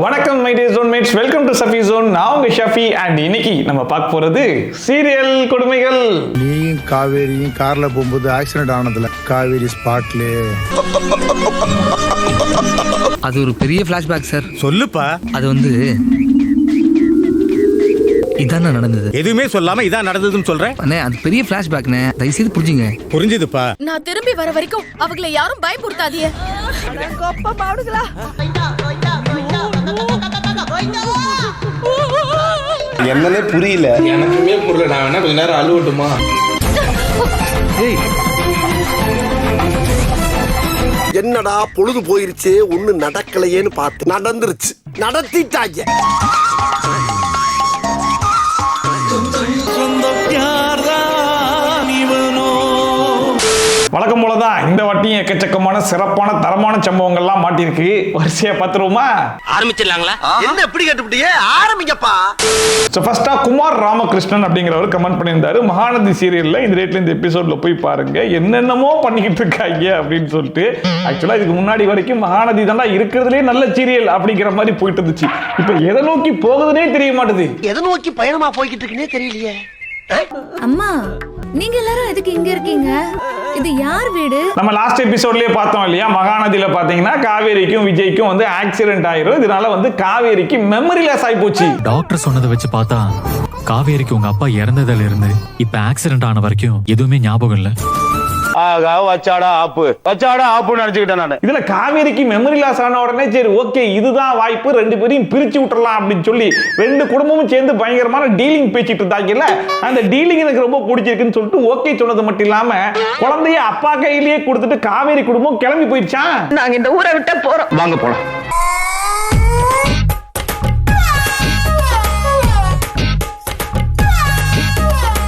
வணக்கம் my dear zonemates, welcome to Shafi zone. நான் உங்க ஷஃபி அண்ட் இன்னைக்கு நம்ம பார்க்க போறது சீரியல் கொடுமைகள். நீயும் காவேரியும் கார்ல போகும்போது ஆக்சிடென்ட் ஆனதுல காவேரி ஸ்பாட்ல. அது ஒரு பெரிய ஃபிளாஷ்பேக் சார். சொல்லுப்பா. அது இதானே நடந்தது. எதுவுமே சொல்லாம இதான் நடந்ததுன்னு சொல்றேன். அண்ணே அது பெரிய ஃபிளாஷ்பேக்னே, தயவு செய்து புரிஞ்சுங்க. புரிஞ்சுதுப்பா. நான் திரும்பி வர வரைக்கும் அவங்களை யாரும் பயமுறுத்தாதீங்க. என்னன்னே புரியல. எனக்குமே புரியல. நான் வேணா கொஞ்ச நேரம் அழுவட்டுமா? என்னடா பொழுது போயிருச்சு, ஒண்ணு நடக்கலையேன்னு பார்த்து நடந்துருச்சு, நடத்திட்டாங்க. வழக்கம் போலதான் இந்த வாட்டியும் எக்கச்சக்கமான சிறப்பான தரமான சம்பவங்கள்லாம் மாட்டிருக்கு. வரிசையா பார்த்துருவோமா? ஆரம்பிச்சிடலாங்களா? என்ன எப்படி கேட்டுப்பிட்டியே? ஆரம்பிங்கப்பா. ஃபர்ஸ்டா குமார் ராமகிருஷ்ணன் அப்படிங்கிறவர் கமெண்ட் பண்ணியிருந்தாரு, மகாநதி சீரியல்ல இந்த ரேட்ல இந்த எபிசோட்ல போய் பாருங்க, என்னென்னமோ பண்ணிக்கிட்டு இருக்காங்க அப்படின்னு சொல்லிட்டு. ஆக்சுவலா இதுக்கு முன்னாடி வரைக்கும் மகாநதி தாண்டா இருக்கிறதுலே நல்ல சீரியல் அப்படிங்கிற மாதிரி போயிட்டு இருந்துச்சு. இப்ப எதை நோக்கி போகுதுன்னே தெரிய மாட்டுது. எதை நோக்கி பயணமா போய்கிட்டு இருக்குன்னே தெரியலையே. அம்மா, நீங்க எல்லாரும் எதுக்கு இங்க இருக்கீங்க? இது யார் வீடு? நம்ம லாஸ்ட் எபிசோட்லயே பார்த்தோம் இல்லையா, மகாநதியில பாத்தீங்கன்னா காவேரிக்கும் விஜய்க்கும் ஆக்சிடென்ட் ஆயிரும். இதனால காவேரிக்கு மெமரி லாஸ் ஆகி போச்சு. டாக்டர் சொன்னதை வச்சு பார்த்தா காவேரிக்கு உங்க அப்பா இறந்ததுல இருந்து இப்ப ஆக்சிடென்ட் ஆன வரைக்கும் எதுவுமே ஞாபகம் இல்ல. இதுல காவேரிக்கு மெமரி லாஸ் ஆன உடனே சரி ஓகே இதுதான் வாய்ப்பு, ரெண்டு பேரையும் பிரிச்சு விட்டுறலாம் அப்படின்னு சொல்லி ரெண்டு குடும்பமும் சேர்ந்து பயங்கரமான டீலிங் பேசிட்டு இருந்தாங்கல்ல. அந்த டீலிங் எனக்கு ரொம்ப பிடிச்சிருக்குன்னு சொல்லிட்டு ஓகே சொன்னது மட்டும் இல்லாம குழந்தைய அப்பா கையிலேயே கொடுத்துட்டு காவேரி குடும்பம் கிளம்பி போயிடுச்சான். நாங்க இந்த ஊரை விட்டு போறோம். வாங்க போலாம்.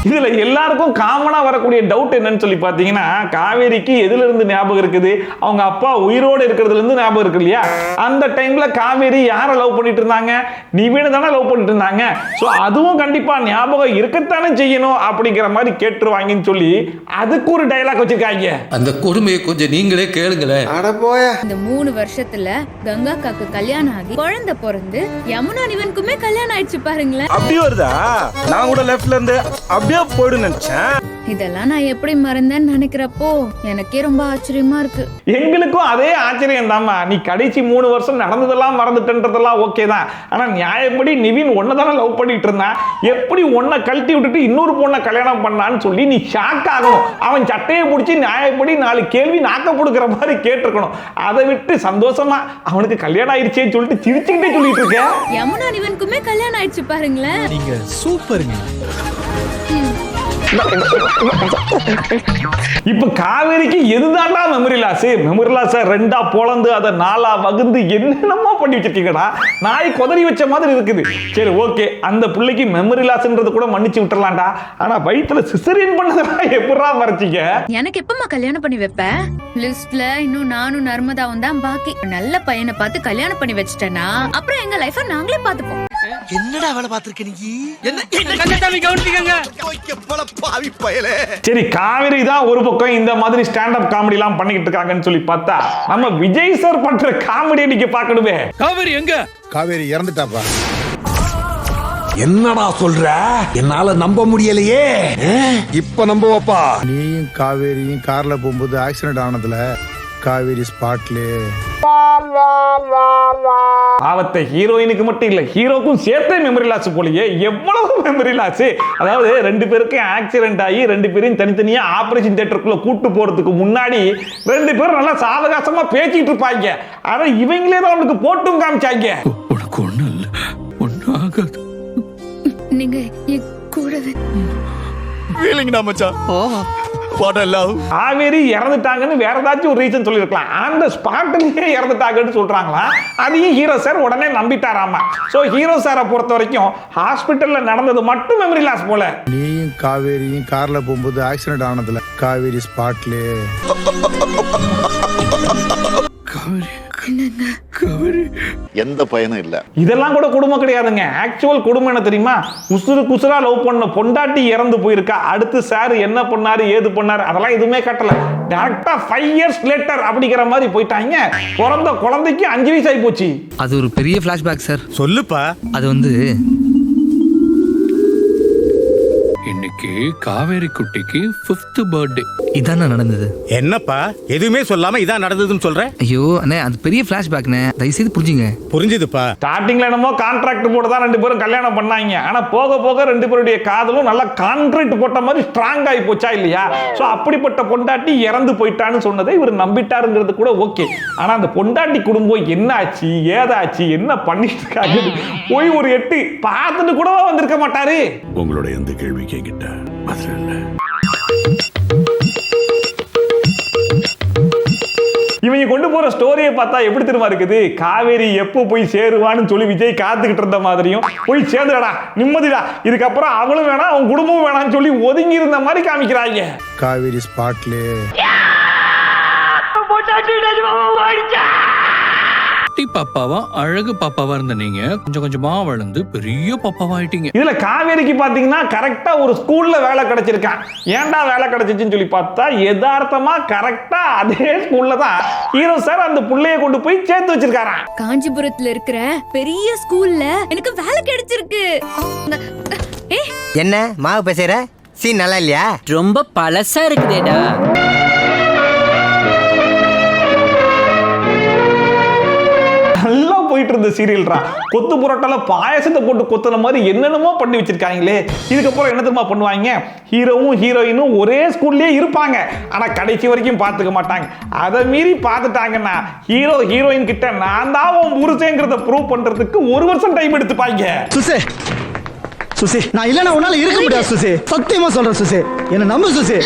இதுல எல்லாருக்கும் காமனா வரக்கூடிய டவுட் என்னன்னு சொல்லி பாத்தீங்கன்னா, காவேரிக்கு எதுல இருந்து ஞாபகம் இருக்குது? அவங்க அப்பா உயிரோடு இருக்கிறதுல இருந்து ஞாபகம் இருக்கு இல்லையா? அந்த டைம்ல காவேரி யாரை லவ் பண்ணிட்டு இருந்தாங்க? நிவீனை தானே லவ் பண்ணிட்டு இருந்தாங்க. சோ அதுவும் கண்டிப்பா ஞாபகம் இருக்கத்தானே செய்யணும் அப்படிங்கிற மாதிரி கேட்டுருவாங்கன்னு சொல்லி அதுக்கு ஒரு டயலாக் வச்சிருக்காங்க. அந்த கொடுமையை கொஞ்சம் நீங்களே கேளுங்களேன். அட போய. இந்த 3 வருஷத்துல கங்கா காக்கு கல்யாணம் ஆகி குழந்தை பிறந்து யமுனா நிவனுக்குமே கல்யாணம் ஆயிடுச்சு பாருங்களேன். அப்படி வருதா? நான் கூட லெஃப்ட்ல இருந்து அப்படியே போய்டு நினைச்சேன். இதெல்லாம் நான் எப்படி மறந்தேன்னு நினைக்கிறப்போ எனக்கே ரொம்ப ஆச்சரியமா இருக்கு. எங்களுக்கும் அதே ஆச்சரியம் தாமா. நீ கடைசி 3 வருஷம் நடந்ததெல்லாம் மறந்துட்டன்றதெல்லாம் ஓகே தான். ஆனா நியாயப்படி நிவின் ஒன்னதானே லவ் பண்ணிட்டு இருந்தான். எப்படி ஒன்ன கழட்டி விட்டுட்டு இன்னொரு பொண்ணை கல்யாணம் பண்ணான்னு சொல்லி நீ ஷாக் ஆகணும். அவன் சட்டையை பிடிச்சி நியாயப்படி 4 கேள்வி நாக்க கொடுக்கிற மாதிரி கேட்டிருக்கணும். அதை விட்டு சந்தோஷமா அவனுக்கு கல்யாணம் ஆயிடுச்சேன்னு சொல்லிட்டு சிரிச்சுக்கிட்டே சொல்லிட்டு இருக்க. யமுனா நிவனுக்குமே கல்யாணம் ஆயிடுச்சு பாருங்களேன். நீங்க சூப்பருங்க. இப்ப காவேரிக்கு எதுதான்டா மெமரி லாஸ்? மெமரி லாஸ் ரெண்டா பொளந்து அதை 4ஆ வகுந்து என்னென்னமோ பண்ணி வச்சிருக்கீங்கடா. நாய் கொதறி வச்ச மாதிரி இருக்குது. சரி ஓகே, அந்த பிள்ளைக்கு மெமரி லாஸ்ன்றது கூட மன்னிச்சு விட்டுறலாம்டா. ஆனா வயித்துல சிசரியன் பண்ணதெல்லாம் எப்படா மறைச்சிக்க? எனக்கு எப்பமா கல்யாணம் பண்ணி வைப்ப? லிஸ்ட்ல இன்னும் நானும் நர்மதாவும் தான் பாக்கி. நல்ல பையனை பார்த்து கல்யாணம் பண்ணி வச்சிட்டேனா அப்புறம் எங்க லைஃப நாங்களே பாத்துப்போம். என்னடா வேலை பார்த்திருக்க நீ? என்ன பாவி பயலே. சரி, காவேரி தான் ஒரு பக்கம் இந்த மாதிரி ஸ்டாண்ட் அப் காமெடி எல்லாம் பண்ணிக்கிட்டு இருக்காங்கன்னு சொல்லி பார்த்தா நம்ம விஜய் சார் பண்ற காமெடியை நீங்க பார்க்கணுமே. காவேரி எங்க? காவேரி இறந்துட்டாப்பா. என்னடா சொல்ற? என்னால நம்ப முடியலையே. இப்ப நம்புவப்பா. நீயும் காவேரியும் கார்ல போகும்போது ஆக்சிடென்ட் ஆனதுல காவேரி ஸ்பாட்ல. ஆவத்தை ஹீரோயினுக்கு மட்டும் இல்ல, ஹீரோக்கும் சேர்த்தே மெமரி லாஸ் போலயே. எவ்வளவு மெமரி லாஸ்! அதாவது 2 பேருக்கும் ஆக்சிடென்ட் ஆகி 2 பேரையும் தனித்தனியா ஆபரேஷன் தியேட்டருக்குள்ள கூட்டு போறதுக்கு முன்னாடி 2 பேரும் நல்லா சாவகாசமா பேசிட்டு இருப்பாங்க. ஆனா இவங்களே தான் அவனுக்கு போட்டும் காமிச்சாங்க. உனக்கு ஒண்ணு இல்ல, ஒண்ணும் ஆகாது. நீங்க கூடவே ஃபீலிங்டா மச்சான். What I love. காவேரி இறந்துட்டாங்கன்னு வேற ஏதாச்சும் ஒரு ரீசன் சொல்லிருக்கலாம். அந்த ஸ்பாட்லயே இறந்துட்டாங்கன்னு சொல்றாங்களா? அதையும் ஹீரோ சார் உடனே நம்பிட்டாராமா. சோ ஹீரோ சாரை பொறுத்த வரைக்கும் ஹாஸ்பிட்டல்ல நடந்தது மட்டும் மெமரி லாஸ் போல. நீயும் காவேரியும் கார்ல போகும்போது ஆக்சிடென்ட் ஆனதுல காவேரி ஸ்பாட்ல. எந்த பயனும் இல்ல. இதெல்லாம் கூட குடும்பம் கிடையாதுங்க. ஆக்சுவல் குடும்பம் என்ன தெரியுமா? உசுறு குசுரா லவ் பண்ண பொண்டாட்டி இறந்து போயிருக்கா. அடுத்து சார் என்ன பண்ணாரு ஏது பண்ணாரு அதெல்லாம் எதுவுமே கட்டல. டேரக்டா 5 இயர்ஸ் லேட்டர் அப்படிங்கிற மாதிரி போயிட்டாங்க. பிறந்த குழந்தைக்கு 5 வயசு ஆகி போச்சு. அது ஒரு பெரிய ஃபிளாஷ்பேக் சார். சொல்லுப்பா. அது வந்து இன்னைக்கு காவேரி குட்டிக்கு 5th பர்த்டே. இதானே நடந்தது. என்னப்பா எதுவுமே சொல்லாம இதான் நடந்ததுன்னு சொல்ற? ஐயோ அண்ணே, அது பெரிய ஃபிளாஷ்பேக்ண்ணே, தயவுசெய்து புரிஞ்சுங்க. புரிஞ்சுதுப்பா. ஸ்டார்டிங்ல என்னமோ கான்ட்ராக்ட் போட்டு தான் 2 பேரும் கல்யாணம் பண்ணாங்க. ஆனா போக போக 2 பேருடைய காதலும் நல்லா கான்கிரீட் போட்ட மாதிரி ஸ்ட்ராங் ஆகி போச்சா இல்லையா? சோ அப்படிப்பட்ட பொண்டாட்டி இறந்து போயிட்டான்னு சொன்னதை இவர் நம்பிட்டாருங்கிறது கூட ஓகே. ஆனா அந்த பொண்டாட்டி குடும்பம் என்ன ஆச்சு, ஏதாச்சு, என்ன பண்ணிட்டு இருக்காங்க போய் ஒரு 8 பார்த்துட்டு கூடவா வந்திருக்க மாட்டாரு. உங்களோட எந்த கேள்வி கேட்கிட்ட பதில் இல்ல. இவங்க கொண்டு போற ஸ்டோரியை பார்த்தா எப்படி தெரியுமா இருக்குது? காவேரி எப்போ போய் சேருவான்னு சொல்லி விஜய் காத்துக்கிட்டு இருந்த மாதிரியும், போய் சேர்ந்துடா நிம்மதிடா, இதுக்கப்புறம் அவளும் வேணாம் அவன் குடும்பமும் வேணாம்னு சொல்லி ஒதுங்கி இருந்த மாதிரி காமிக்கிறாங்க. காவேரி ஸ்பாட்ல குட்டி பாப்பாவா அழகு பாப்பாவா இருந்த நீங்க கொஞ்சம் கொஞ்சமா வளர்ந்து பெரிய பாப்பாவா ஆயிட்டீங்க. இதுல காவேரிக்கு பாத்தீங்கன்னா கரெக்டா ஒரு ஸ்கூல்ல வேலை கிடைச்சிருக்கான். ஏன்டா வேலை கிடைச்சிச்சுன்னு சொல்லி பார்த்தா யதார்த்தமா கரெக்டா அதே ஸ்கூல்ல தான் ஹீரோ சார் அந்த புள்ளைய கொண்டு போய் சேர்த்து வச்சிருக்காராம். காஞ்சிபுரத்துல இருக்கிற பெரிய ஸ்கூல்ல எனக்கு வேலை கிடைச்சிருக்கு. என்ன மாவு பேசுற? சீன் நல்லா இல்லையா? ரொம்ப பழசா இருக்குதேடா. நல்லா போயிட்டு இருந்த சீரியல்ரா. கொத்து புரோட்டால பாயசத்தை போட்டு கொத்துன மாதிரி என்னென்னமோ பண்ணி வச்சிருக்காங்களே. இதுக்கப்புறம் என்ன தெரியுமா பண்ணுவாங்க? ஹீரோவும் ஹீரோயினும் ஒரே ஸ்கூல்லயே இருப்பாங்க. ஆனா கடைசி வரைக்கும் பார்த்துக்க மாட்டாங்க. அதை மீறி பார்த்துட்டாங்கன்னா ஹீரோ ஹீரோயின் கிட்ட நான் தான் உன் புருஷங்கிறத ப்ரூவ் பண்றதுக்கு 1 வருஷம் டைம் எடுத்துப்பாங்க. சுசே சுசி, நான் இல்லைன்னா உன்னால இருக்க முடியாது சுசி. சத்தியமா சொல்றேன் சுசி, என்ன நம்பு சுசி.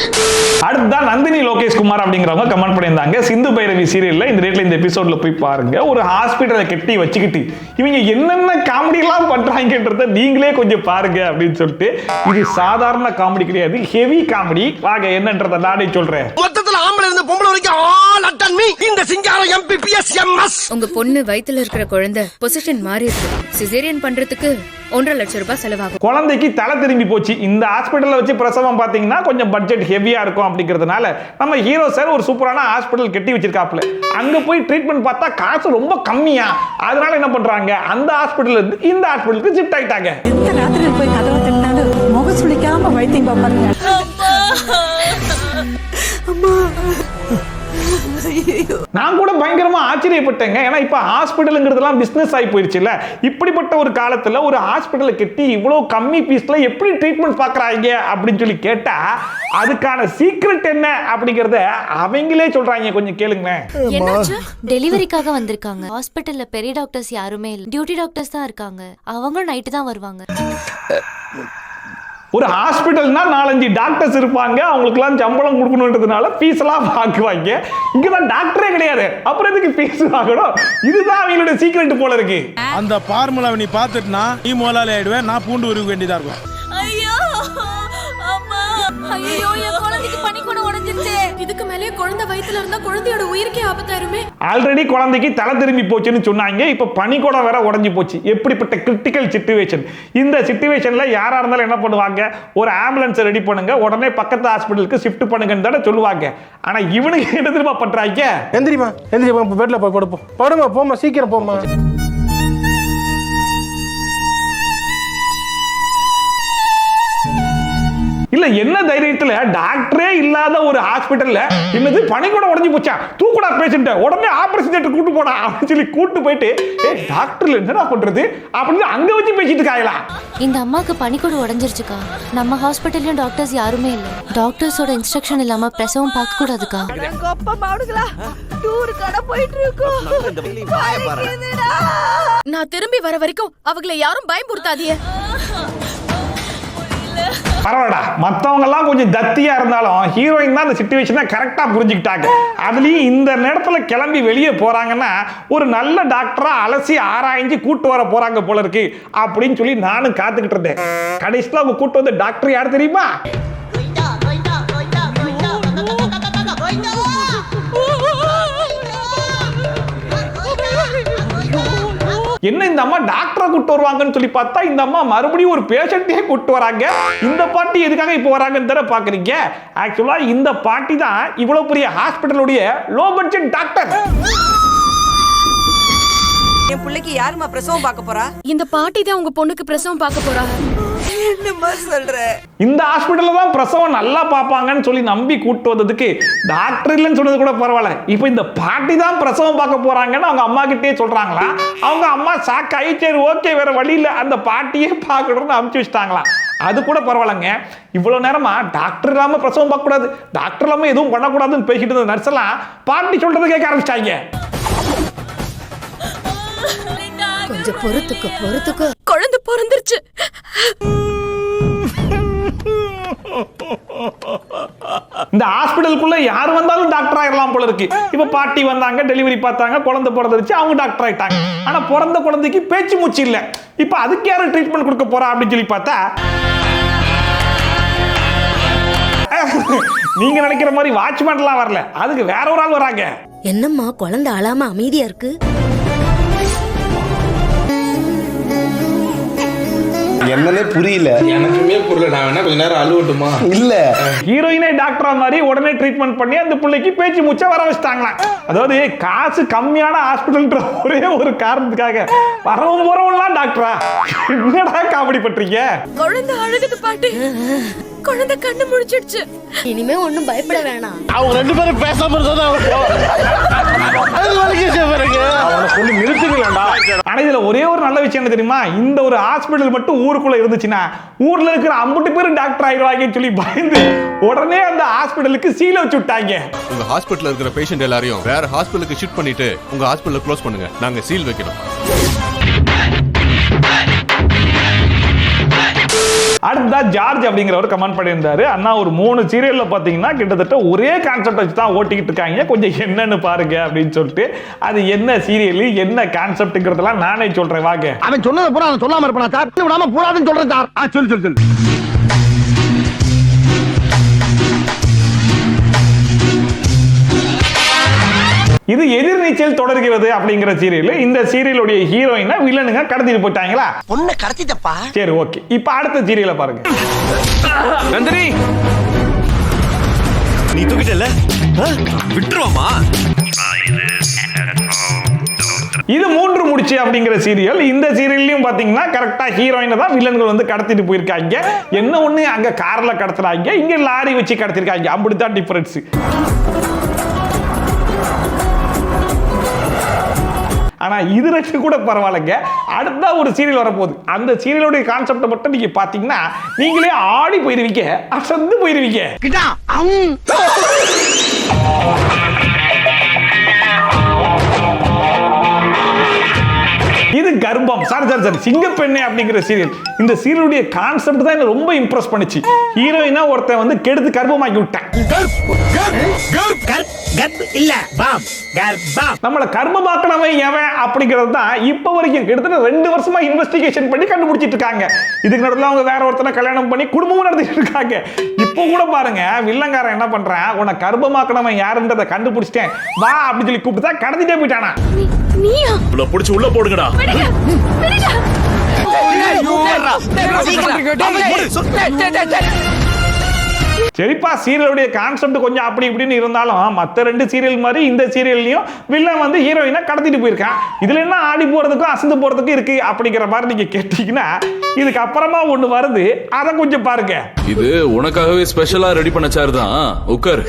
அடுத்ததான் நந்தினி லோகேஷ் குமார் அப்படிங்கிறவங்க கமெண்ட் பண்ணியிருந்தாங்க. சிந்து பைரவி சீரியல்ல இந்த ரேட்ல இந்த எபிசோட்ல போய் பாருங்க. ஒரு ஹாஸ்பிட்டலை கட்டி வச்சுக்கிட்டு இவங்க என்னென்ன காமெடி எல்லாம் பண்றாங்கன்றத நீங்களே கொஞ்சம் பாருங்க அப்படின்னு சொல்லிட்டு. இது சாதாரண காமெடி கிடையாது, ஹெவி காமெடி. வாங்க என்னன்றத நானே சொல்றேன். மொத்தத்துல ஆம்பளை இருந்து பொம்பளை வரைக்கும் ஆல் அட்டன் மீ இந்த சிங்காரம் எம்பிபிஎஸ் எம்எஸ். உங்க பொண்ணு வயித்துல இருக்கிற குழந்தை பொசிஷன் மாறி இருக்கு. சிசேரியன் பண்றதுக்கு 1.5 லட்சம் ரூபாய் செலவாகும். குழந்தைக்கு தலை திரும்பி போச்சு. இந்த ஹாஸ்பிட்டல்ல வச்சு பிரசவம் பாத்தீங்கன்னா கொஞ்சம் பட்ஜெட் ஹெவியா இருக்கும் அப்படிங்கிறதுனால நம்ம ஹீரோ சார் ஒரு சூப்பரான ஹாஸ்பிட்டல் கட்டி வச்சிருக்காப்ல. அங்க போய் ட்ரீட்மெண்ட் பார்த்தா காசு ரொம்ப கம்மியா. அதனால என்ன பண்றாங்க, அந்த ஹாஸ்பிட்டல்ல இருந்து இந்த ஹாஸ்பிட்டலுக்கு ஷிஃப்ட் ஆயிட்டாங்க. எந்த ராத்திரி போய் கதவை தட்டினாலும் முக சுளிக்காம வைத்தியம் பார்ப்பாங்க. நான் கூட பயங்கரமா ஆச்சரியப்பட்டேங்க. ஏன்னா இப்ப ஹாஸ்பிட்டலுங்கிறதுலாம் பிசினஸ் ஆகி போயிருச்சுல்ல. இப்படிப்பட்ட ஒரு காலத்துல ஒரு ஹாஸ்பிட்டலை கட்டி இவ்வளவு கம்மி பீஸ்ல எப்படி ட்ரீட்மெண்ட் பாக்குறாங்க அப்படின்னு சொல்லி கேட்டா அதுக்கான சீக்ரெட் என்ன அப்படிங்கறத அவங்களே சொல்றாங்க. கொஞ்சம் கேளுங்க. டெலிவரிக்காக வந்திருக்காங்க. ஹாஸ்பிட்டல்ல பெரிய டாக்டர்ஸ் யாருமே இல்ல, டியூட்டி டாக்டர்ஸ் தான் இருக்காங்க. அவங்களும் நைட்டு தான் வருவாங்க. ஒரு ஹாஸ்பிட்டல்னா 4-5 டாக்டர்ஸ் இருப்பாங்க. அவங்களுக்குலாம் சம்பளம் கொடுக்கணுன்றதுனால ஃபீஸ் எல்லாம் வாங்குவாங்க. இங்கதான் டாக்டரே கிடையாது, அப்புறம் எதுக்கு ஃபீஸ் வாங்கணும்? இதுதான் அவங்களோட சீக்ரெட் போல இருக்கு. அந்த ஃபார்முலாவை நீ பார்த்துட்டுனா நீ முதலாளி ஆயிடுவேன், நான் பூண்டு உருவ வேண்டியதா இருக்கும். ஐயோ அம்மா, ஐயோ என் குழந்தைக்கு பனிக்கூட உடைஞ்சிருச்சு. இதுக்கு மேலே குழந்தை வயித்துல இருந்தா குழந்தையோட உயிருக்கே ஆபத்தாயிருமே. ஆல்ரெடி குழந்தைக்கு தலை திரும்பி போச்சுன்னு சொன்னாங்க. இப்ப பனிக்கூடம் வேற உடைஞ்சு போச்சு. எப்படிப்பட்ட கிரிட்டிக்கல் சிச்சுவேஷன். இந்த சிச்சுவேஷன்ல யாரா இருந்தாலும் என்ன பண்ணுவாங்க, ஒரு ஆம்புலன்ஸ் ரெடி பண்ணுங்க, உடனே பக்கத்து ஹாஸ்பிட்டலுக்கு ஷிஃப்ட் பண்ணுங்கன்னு தானே சொல்லுவாங்க. ஆனா இவனுக்கு என்ன தெரியுமா பண்றாங்க? எந்திரிமா எந்திரிமா, பெட்ல போய் படுப்போம். படுமா, போமா, சீக்கிரம் போமா. இல்ல என்ன தைரியத்துல டாக்டரே இல்லாத ஒரு ஹாஸ்பிட்டல்ல என்னது பனிக்கூட உடைஞ்சு போச்சா, தூக்குடா பேஷண்ட, உடனே ஆபரேஷன் தியேட்டர் கூட்டு போடா அப்படின்னு சொல்லி கூட்டு போயிட்டு டாக்டர்ல என்னடா பண்றது அப்படின்னு அங்க வச்சு பேசிட்டு இருக்காங்களா. இந்த அம்மாக்கு பனிக்கூட உடைஞ்சிருச்சுக்கா. நம்ம ஹாஸ்பிட்டல்லயும் டாக்டர்ஸ் யாருமே இல்ல. டாக்டர்ஸோட இன்ஸ்ட்ரக்ஷன் இல்லாம பிரசவம் பார்க்க கூடாதுக்கா. நான் திரும்பி வர வரைக்கும் அவங்களை யாரும் பயமுறுத்தாதீங்க. பரவாயில்ல, மற்றவங்க எல்லாம் கொஞ்சம் தத்தியா இருந்தாலும் ஹீரோயின் தான் அந்த சிச்சுவேஷனை கரெக்டா புரிஞ்சுக்கிட்டாங்க. அதுலயும் இந்த நேரத்துல கிளம்பி வெளியே போறாங்கன்னா ஒரு நல்ல டாக்டரா அலசி ஆராய்ஞ்சு கூட்டு வர போறாங்க போல இருக்கு அப்படின்னு சொல்லி நானும் காத்துக்கிட்டு இருந்தேன். கடைசியில் அவங்க கூட்டு வந்த டாக்டர் யார் தெரியுமா? என்ன இந்த அம்மா டாக்டரை கூட்டு வருவாங்கன்னு சொல்லி பார்த்தா இந்த அம்மா மறுபடியும் ஒரு பேஷண்ட்டையே கூட்டு வராங்க. இந்த பாட்டி எதுக்காக இப்போ வராங்கன்னு தர பாக்குறீங்க. ஆக்சுவலா இந்த பாட்டி தான் இவ்வளவு பெரிய ஹாஸ்பிட்டலுடைய லோ பட்ஜெட் டாக்டர். என் பிள்ளைக்கு யாருமா பிரசவம் பார்க்க போறா? இந்த பாட்டி தான் உங்க பொண்ணுக்கு பிரசவம் பார்க்க போறாங்க. என்னமா சொல்ற? இந்த ஹாஸ்பிட்டல்ல தான் பிரசவம் நல்லா பார்ப்பாங்கன்னு சொல்லி நம்பி கூட்டு வந்ததுக்கு டாக்டர் இல்லைன்னு சொன்னது கூட பரவாயில்ல. இப்போ இந்த பாட்டி தான் பிரசவம் பார்க்க போறாங்கன்னு அவங்க அம்மா கிட்டே சொல்றாங்களா. அவங்க அம்மா சாக்காயி சரி ஓகே வேற வழி இல்லை அந்த பாட்டியே பார்க்கணும்னு அனுப்பிச்சு வச்சிட்டாங்களா. அது கூட பரவாயில்லைங்க. இவ்வளவு நேரமா டாக்டர் இல்லாம பிரசவம் பார்க்க கூடாது, டாக்டர் இல்லாம எதுவும் பண்ணக்கூடாதுன்னு பேசிட்டு இருந்த நர்ஸ் எல்லாம் பாட்டி சொல்றதை கேட்க ஆரம்பிச்சிட்டாங்க. கொஞ்சம் பொறுத்துக்கு குழந்தை பிறந்துருச்சு. இந்த ஹாஸ்பிடலுக்குள்ள யார் வந்தாலும் டாக்டர் ஆயிரலாம் போல இருக்கு. இப்ப பாட்டி வந்தாங்க, டெலிவரி பார்த்தாங்க, குழந்தை பிறந்துருச்சு, அவங்க டாக்டர் ஆயிட்டாங்க. ஆனா பிறந்த குழந்தைக்கு பேச்சு மூச்சு இல்ல. இப்ப அதுக்கு யாரு ட்ரீட்மெண்ட் கொடுக்க போறா அப்படின்னு சொல்லி பார்த்தா நீங்க நினைக்கிற மாதிரி வாட்ச்மேன்லாம் வரல, அதுக்கு வேற ஒரு ஆள் வராங்க. என்னம்மா குழந்தை அழாம அமைதியா இருக்கு? என்னன்னே புரியல. எனக்குமே புரியல. நான் வேணா கொஞ்ச நேரம் அழுவட்டுமா? இல்ல ஹீரோயினே டாக்டரா மாதிரி உடனே ட்ரீட்மெண்ட் பண்ணி அந்த பிள்ளைக்கு பேச்சு மூச்சா வர வச்சிட்டாங்களா. அதாவது காசு கம்மியான ஹாஸ்பிட்டல்ன்ற ஒரே ஒரு காரணத்துக்காக வரவும் போறவங்களாம் டாக்டரா. என்னடா காமெடி பண்றீங்க? குழந்தை அழுகுது பாட்டி. குழந்தை கண்ணு முழிச்சிடுச்சு. இனிமே ஒண்ணும் பயப்பட வேணாம். அவங்க ரெண்டு பேரும் பேசாம இருந்தா சொல்லி நிறுத்துங்களா? ஆனா இதுல ஒரே ஒரு நல்ல விஷயம் என்ன தெரியுமா? இந்த ஒரு ஹாஸ்பிட்டல் மட்டும் ஊருக்குள்ள இருந்துச்சுன்னா ஊர்ல இருக்கிற 50 பேரும் டாக்டர் ஆயிடுவாங்கன்னு சொல்லி பயந்து உடனே அந்த ஹாஸ்பிட்டலுக்கு சீல் வச்சு விட்டாங்க. உங்க ஹாஸ்பிட்டல்ல இருக்கிற பேஷண்ட் எல்லாரையும் வேற ஹாஸ்பிட்டலுக்கு ஷிஃப்ட் பண்ணிட்டு உங்க ஹாஸ்பிட்டலை க்ளோஸ் பண்ணுங்க, நாங்க சீல் வைக்கணும். அடுத்ததா ஜார்ஜ் அப்படிங்கிறவர் கமெண்ட் பண்ணியிருந்தாரு. அண்ணா ஒரு 3 சீரியல்ல பாத்தீங்கன்னா கிட்டத்தட்ட ஒரே கான்செப்ட் வச்சு தான் ஓட்டிக்கிட்டு இருக்காங்க, கொஞ்சம் என்னன்னு பாருங்க அப்படின்னு சொல்லிட்டு. அது என்ன சீரியல் என்ன கான்செப்ட்ங்கிறதெல்லாம் நானே சொல்றேன் வாங்க. அவன் சொன்னதை பூரா அவன் சொல்லாம இருப்பானா சார்? விடாம போடாதுன்னு சொல்றேன் சார். சொல்லு. இது எதிர்நீச்சல் தொடர்கிறது அப்படிங்கிற சீரியல். இந்த சீரியலுடைய ஹீரோயினை வில்லனுங்க கடத்திட்டு போயிட்டாங்களா? பொண்ணை கடத்திட்டப்பா. சரி ஓகே, இப்ப அடுத்த சீரியலை பாருங்க. நந்தினி நீ தூக்கிட்டல விட்டுருவாமா? இது 3 முடிச்சு அப்படிங்கிற சீரியல். இந்த சீரியல்லையும் பாத்தீங்கன்னா கரெக்டா ஹீரோயினை தான் வில்லன்கள் வந்து கடத்திட்டு போயிருக்காங்க. என்ன ஒண்ணு அங்க கார்ல கடத்துறாங்க, இங்க லாரி வச்சு கடத்திருக்காங்க. அப்படித்தான் டிஃபரன்ஸ். ஆனா இது ரெண்டு கூட பரவாயில்லைங்க. அடுத்த ஒரு சீரியல் வரப்போகுது. அந்த சீரியலுடைய கான்செப்டை மட்டும் நீங்க பாத்தீங்கன்னா நீங்களே ஆடி போயிருவீங்க, அசந்து போயிருவீங்க. இது கர்ப்பம். சாரி சிங்கப்பெண்ணே அப்படிங்கிற சீரியல். இந்த சீரியலுடைய கான்செப்ட் தான் என்ன ரொம்ப இம்ப்ரெஸ் பண்ணுச்சு. ஹீரோயினா ஒருத்தன் வந்து கெடுத்து கர்ப்பமாக்கி விட்டான். நம்மள கர்ப்பமாக்கணவன் எவன் அப்படிங்கிறது தான் இப்ப வரைக்கும் கிட்டத்தட்ட 2 வருஷமா இன்வெஸ்டிகேஷன் பண்ணி கண்டுபிடிச்சிட்டு இருக்காங்க. இதுக்கு நடுவில் அவங்க வேற ஒருத்தனை கல்யாணம் பண்ணி குடும்பமும் நடத்திட்டு இருக்காங்க. இப்போ கூட பாருங்க, வில்லங்காரன் என்ன பண்றான், உன்னை கர்ப்பமாக்கணவன் யாருன்றதை கண்டுபிடிச்சிட்டேன் வா அப்படின்னு சொல்லி கூப்பிட்டு தான் கடத்திட்டே போயிட்டானா. நீயா? உள்ள புடிச்சு உள்ள போடுங்கடா. சரிப்பா, சீரியலுடைய கான்செப்ட் கொஞ்சம் அப்படி இப்படின்னு இருந்தாலும் மற்ற 2 சீரியல் மாதிரி இந்த சீரியல்லையும் வில்லன் வந்து ஹீரோயினை கடத்திட்டு போயிருக்கான். இதுல என்ன ஆடி போறதுக்கும் அசந்து போறதுக்கும் இருக்கு அப்படிங்கிற மாதிரி நீங்க கேட்டீங்கன்னா இதுக்கு அப்புறமா ஒண்ணு வருது, அதை கொஞ்சம் பாருங்க. இது உனக்காகவே ஸ்பெஷலா ரெடி பண்ண சேர் தான். உட்கார்.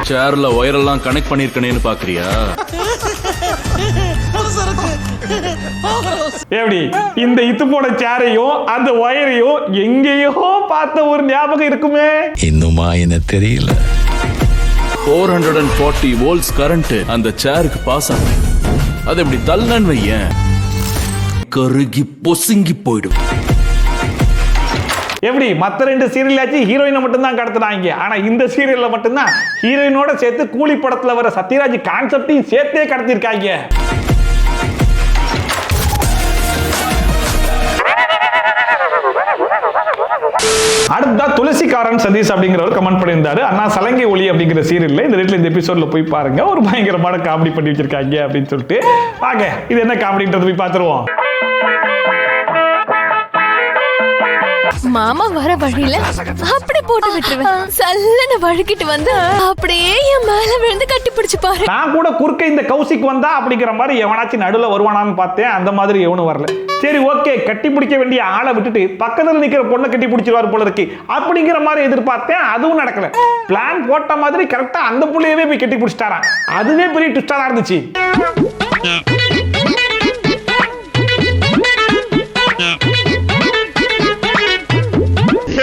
சேர்ல ஒயரெல்லாம் கனெக்ட் பண்ணிருக்கனேன்னு பாக்குறியா? எப்படி இந்த இத்து போன சேரையும் அந்த ஒயரையும் எங்கேயோ பார்த்த ஒரு ஞாபகம் இருக்குமே. இன்னுமா என்ன தெரியல. 440 வோல்ட்ஸ் கரண்ட் அந்த சேருக்கு பாஸ் ஆகும். அது எப்படி தள்ளன்னு வையேன், கருகி பொசுங்கி போயிடும். எப்படி மற்ற 2 சீரியலாச்சு ஹீரோயினை மட்டும் தான் கடத்துறாங்க. ஆனா இந்த சீரியல்ல மட்டும்தான் ஹீரோயினோட சேர்த்து கூலி படத்துல வர சத்யராஜ் கான்செப்டையும் சேர்த்தே கடத்திருக்காங்க. அடுத்தா துளசிக்காரன் சதீஷ் அப்படிங்கிறவர் கமெண்ட் பண்ணியிருந்தாரு, அண்ணா சலங்கை ஒளி அப்படிங்கிற சீரியல்ல இந்த ரேட்ல இந்த எபிசோட்ல போய் பாருங்க, ஒரு பயங்கரமான காமெடி பண்ணி வச்சிருக்காங்க அப்படின்னு சொல்லிட்டு. வாங்க இது என்ன காமெடின்றது போய் பார்த்துருவோம். மாமா வர வழியில அப்படி போட்டு விட்டுருவேன், சல்லன வழுக்கிட்டு வந்து அப்படியே என் மேல விழுந்து கட்டி பிடிச்சு பாரு. நான் கூட குறுக்க இந்த கௌசிக் வந்தா அப்படிங்கிற மாதிரி எவனாச்சும் நடுவில் வருவானான்னு பார்த்தேன், அந்த மாதிரி எவனும் வரல. சரி ஓகே, கட்டி பிடிக்க வேண்டிய ஆளை விட்டுட்டு பக்கத்தில் நிக்கிற பொண்ணை கட்டி பிடிச்சிருவாரு போல இருக்கு அப்படிங்கிற மாதிரி எதிர்பார்த்தேன், அதுவும் நடக்கல. பிளான் போட்ட மாதிரி கரெக்டா அந்த புள்ளையவே போய் கட்டி பிடிச்சிட்டாராம். அதுவே பெரிய ட்விஸ்டா தான் இருந்துச்சு.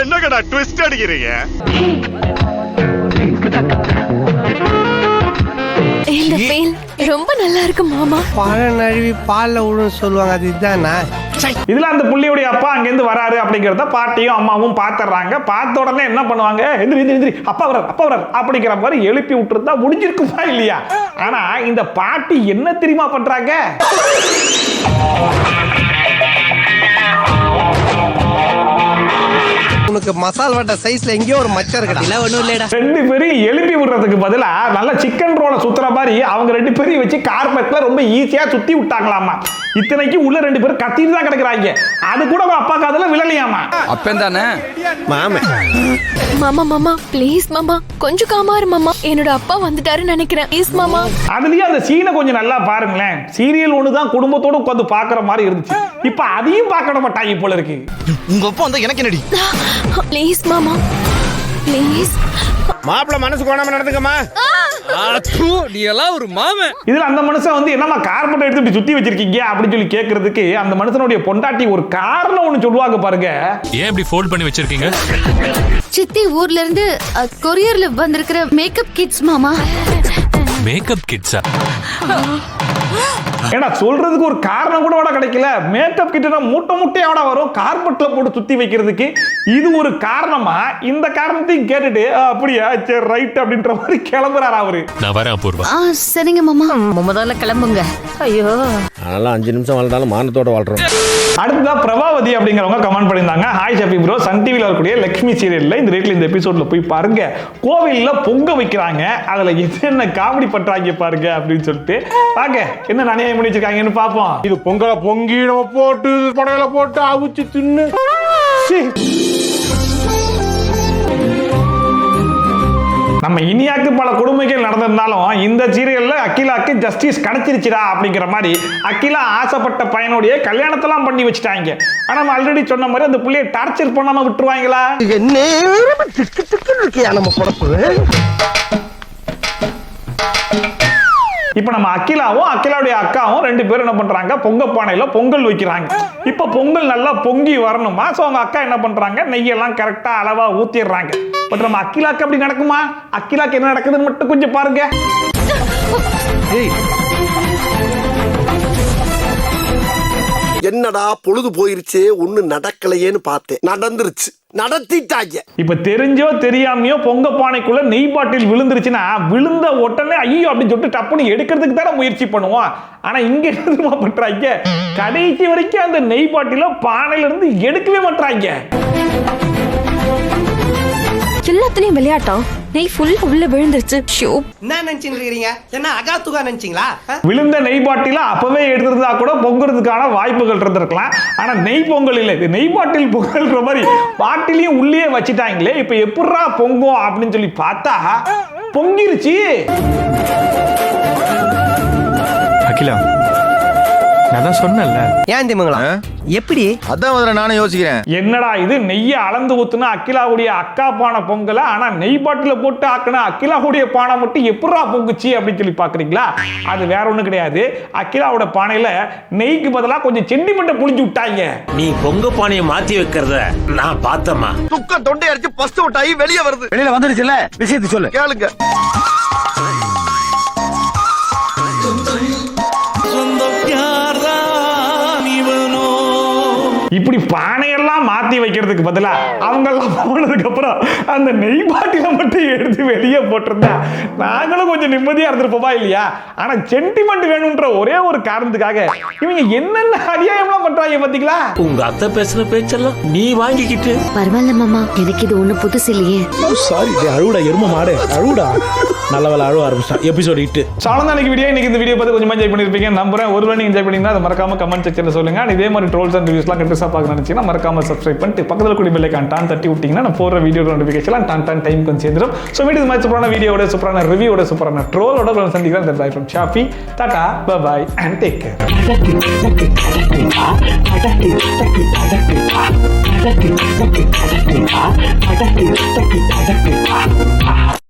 என்னங்கடா ட்விஸ்ட் அடிக்கிறீங்க? இந்த ஃபீல் ரொம்ப நல்லா இருக்கு மாமா. பழ நழுவி பால்ல விழுன்னு சொல்லுவாங்க, அது இதுதானா? இதுல அந்த புள்ளியுடைய அப்பா அங்கிருந்து வராரு அப்படிங்கறத பாட்டியும் அம்மாவும் பாத்துறாங்க. பார்த்த உடனே என்ன பண்ணுவாங்க, எந்திரி அப்பா வரார் அப்படிங்கிற மாதிரி எழுப்பி விட்டுருந்தா முடிஞ்சிருக்குமா இல்லையா? ஆனா இந்த பாட்டி என்ன தெரியுமா பண்றாங்க, உனக்கு மசால் வட்ட சைஸ்ல எங்கேயோ ஒரு மச்சம் இருக்குடா. இல்ல ஒண்ணும் இல்லடா. ரெண்டு பேரும் எழுப்பி விடுறதுக்கு பதிலா நல்ல சிக்கன் ரோல சுத்துற மாதிரி அவங்க ரெண்டு பேரையும் வச்சு கார்பெட்ல ரொம்ப ஈஸியா சுத்தி விட்டாங்களாமா. இத்தனைக்கு உள்ள ரெண்டு பேரும் கத்திட்டு தான் கிடக்குறாங்க. அது கூட அப்பா காதுல விழலையாமா. அப்பந்தானே மாமா மாமா ப்ளீஸ் மாமா கொஞ்சம் காமாரு மாமா, என்னோட அப்பா வந்துட்டாருன்னு நினைக்கிறேன், ப்ளீஸ் மாமா. அதுலயே அந்த சீனை கொஞ்சம் நல்லா பாருங்களேன். சீரியல் ஒண்ணுதான் குடும்பத்தோட உட்காந்து பாக்குற மாதிரி இருந்துச்சு. இப்ப அதையும் பார்க்க மாட்டாங்க போல இருக்கு. உங்க அப்பா வந்து எனக்கு என்னடி? ப்ளீஸ் மாமா ப்ளீஸ். மாப்பிள்ள மனசு கோணாம நடந்துக்கமா. நீ எல்லாம் ஒரு மாமன். இதுல அந்த மனுஷன் வந்து என்னமா கார்பெட் எடுத்து இப்படி சுத்தி வச்சிருக்கீங்க அப்படின்னு சொல்லி கேக்குறதுக்கு அந்த மனுஷனுடைய பொண்டாட்டி ஒரு காரணம் ஒண்ணு சொல்லுவாங்க பாருங்க. ஏன் இப்படி ஃபோல்ட் பண்ணி வச்சிருக்கீங்க? சித்தி ஊர்ல இருந்து கொரியர்ல வந்திருக்கிற மேக்கப் கிட்ஸ் மாமா. மேக்கப் கிட்ஸா? ஏன்னா சொல்றதுக்கு ஒரு காரணம் கூட கிடைக்கல. மேக்கப் கிட்ட மூட்டை மூட்டையோட வரும் கார்பெட்ல போட்டு சுத்தி வைக்கிறதுக்கு. இது ஒரு காரணமா? இந்த காரணத்தையும் கேட்டுட்டு அப்படியா சரி ரைட் அப்படின்ற மாதிரி கிளம்புறாரு அவரு. நான் வரேன் அபூர்வா. சரிங்க மாமா. முதல்ல கிளம்புங்க. ஐயோ அதெல்லாம் 5 நிமிஷம் வாழ்ந்தாலும் மானத்தோட வாழ்றோம். அடுத்ததா பிரபாவதி அப்படிங்கிறவங்க கமெண்ட் பண்ணியிருந்தாங்க, ஹாய் ஷபி ப்ரோ, சன் டிவியில் வரக்கூடிய லக்ஷ்மி சீரியல்ல இந்த ரேட்ல இந்த எபிசோட்ல போய் பாருங்க, கோவில்ல பொங்க வைக்கிறாங்க, அதுல என்ன காமெடி பண்றாங்க பாருங்க அப்படின்னு சொல்லிட்டு. வாங்க என்ன நியாயம் பண்ணி வச்சிருக்காங்கன்னு பாப்போம். இது பொங்கலை பொங்கி நம்ம போட்டு படையில போட்டு அவிச்சு தின்னு. நம்ம இனியாக்கு பல கொடுமைகள் நடந்திருந்தாலும் இந்த சீரியல்ல அகிலாக்கு ஜஸ்டிஸ் கிடைச்சிருச்சுடா அப்படிங்கிற மாதிரி அகிலா ஆசைப்பட்ட பையனுடைய கல்யாணத்தெல்லாம் பண்ணி வச்சுட்டாங்க. ஆனா நம்ம ஆல்ரெடி சொன்ன மாதிரி அந்த புள்ளைய டார்ச்சர் பண்ணாம விட்டுருவாங்களா? நம்ம பொறப்பு. இப்ப நம்ம அகிலாவும் அகிலாவுடைய அக்காவும் ரெண்டு பேரும் என்ன பண்றாங்க, பொங்க பானையில பொங்கல் வைக்கிறாங்க. இப்ப பொங்கல் நல்லா பொங்கி வரணுமா, சோ அவங்க அக்கா என்ன பண்றாங்க, நெய்யெல்லாம் கரெக்டா அளவா ஊத்திடுறாங்க. பட் நம்ம அகிலாக்கு அப்படி நடக்குமா? அகிலாக்கு என்ன நடக்குதுன்னு மட்டும் கொஞ்சம் பாருங்க. என்னடா பொழுது போயிருச்சு ஒண்ணு நடக்கலையேன்னு பார்த்தேன், நடந்துருச்சு, நடத்திட்டாங்க. இப்ப தெரிஞ்சோ தெரியாமையோ பொங்க பானைக்குள்ள நெய் பாட்டில் விழுந்துருச்சுன்னா விழுந்த உடனே ஐயோ அப்படின்னு சொல்லிட்டு டப்புன்னு எடுக்கிறதுக்கு தானே முயற்சி பண்ணுவோம். ஆனா இங்க என்ன பண்றாங்க, கடைசி வரைக்கும் அந்த நெய் பாட்டில பானையில இருந்து எடுக்கவே மாட்டாங்க. எல்லாத்துலயும் விளையாட்டம், நெய் ஃபுல்லா உள்ள விழுந்துருச்சு. என்ன நினைச்சிட்டு இருக்கீங்க? என்ன அகாத்துகா நினைச்சீங்களா? விழுந்த நெய் பாட்டில அப்பவே எடுத்திருந்தா கூட பொங்குறதுக்கான வாய்ப்புகள் இருந்திருக்கலாம். ஆனா நெய் பொங்கல் இல்லை, இது நெய் பாட்டில் பொங்கல்ன்ற மாதிரி பாட்டிலையும் உள்ளே வச்சுட்டாங்களே. இப்ப எப்படிரா பொங்கும் அப்படின்னு சொல்லி பார்த்தா பொங்கிருச்சு. அகிலா நான் தான் சொன்னேன்ல. ஏன் திமுங்களா எப்படி? அதான் முதல்ல நானும் யோசிக்கிறேன், என்னடா இது நெய்யை அளந்து ஊத்துனா அகிலாவுடைய அக்கா பானை பொங்கல, ஆனா நெய் பாட்டில போட்டு ஆக்கினா அகிலாவுடைய பானை மட்டும் எப்படா பொங்குச்சு அப்படின்னு சொல்லி பாக்குறீங்களா? அது வேற ஒண்ணு கிடையாது, அகிலாவோட பானையில நெய்க்கு பதிலா கொஞ்சம் சென்டிமெண்ட்டை புளிஞ்சு விட்டாங்க. நீ பொங்க பானையை மாத்தி வைக்கிறத நான் பார்த்தமா. துக்கம் தொண்டை அடிச்சு பஸ்ட் அவுட் ஆகி வெளியே வருது. வெளியில வந்துருச்சுல, விஷயத்தை சொல்லு கேளுங்க. இப்படி பானையெல்லாம் மாத்தி வைக்கிறதுக்கு பதிலா அவங்க எல்லாம் போனதுக்கு அப்புறம் அந்த நெய் பாட்டில மட்டும் எடுத்து வெளியே போட்டிருந்தா நாங்களும் கொஞ்சம் நிம்மதியா இருந்திருப்போமா இல்லையா? ஆனா சென்டிமெண்ட் வேணும்ன்ற ஒரே ஒரு காரணத்துக்காக இவங்க என்னென்ன அநியாயம்லாம் பண்றாங்க பாத்தீங்களா? உங்க அத்தை பேசுன பேச்செல்லாம் நீ வாங்கிக்கிட்டு. பரவாயில்ல மாமா, எனக்கு இது ஒண்ணு புதுசு இல்லையே. சாரி அழுவுடா எரும மாடு அழுவுடா. நல்ல வேலை அழுவ ஆரம்பிச்சான் எபிசோட் 8. சாலந்தானிக்கு வீடியோ இன்னைக்கு இந்த வீடியோ பார்த்து கொஞ்சம் என்ஜாய் பண்ணிருப்பீங்க நம்புறேன். ஒருவேளை நீங்க என்ஜாய் பண்ணீங்கன்னா அதை மறக்காம கமெண்ட் செக்ஷன்ல சொல்லுங்க. இதே மாதிரி ட்ரோல்ஸ் அண்ட் ரிவ்யூஸ்லாம் கண்டிப்பா பார்க்க நினைச்சீங்கன்னா மறக்காம சப்ஸ்கிரைப் பண்ணிட்டு பக்கத்துல கூடிய பெல் ஐகான் டான் தட்டி விட்டீங்கன்னா நான் போடுற வீடியோ நோட்டிஃபிகேஷன் டான் டைம் கொஞ்சம் சேர்ந்துடும். ஸோ வீடியோ மாதிரி சூப்பரான வீடியோட சூப்பரான ரிவ்யூவோட சூப்பரான ட்ரோலோட சந்திக்கிறேன். Bye from Shafi. Tata bye and take care.